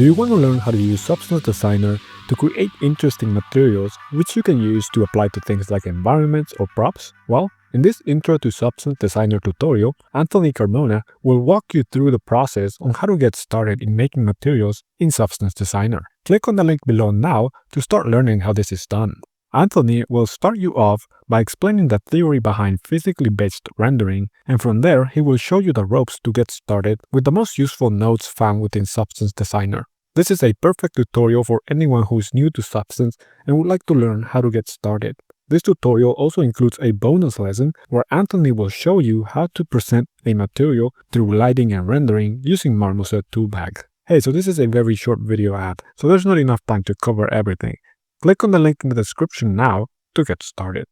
Do you want to learn how to use Substance Designer to create interesting materials which you can use to apply to things like environments or props? Well, in this Intro to Substance Designer tutorial, Anthony Carmona will walk you through the process on how to get started in making materials in Substance Designer. Click on the link below now to start learning how this is done. Anthony will start you off by explaining the theory behind physically based rendering, and from there he will show you the ropes to get started with the most useful nodes found within Substance Designer. This is a perfect tutorial for anyone who is new to Substance and would like to learn how to get started. This tutorial also includes a bonus lesson where Anthony will show you how to present a material through lighting and rendering using Marmoset Toolbag. Hey, so this is a very short video ad, so there's not enough time to cover everything. Click on the link in the description now to get started.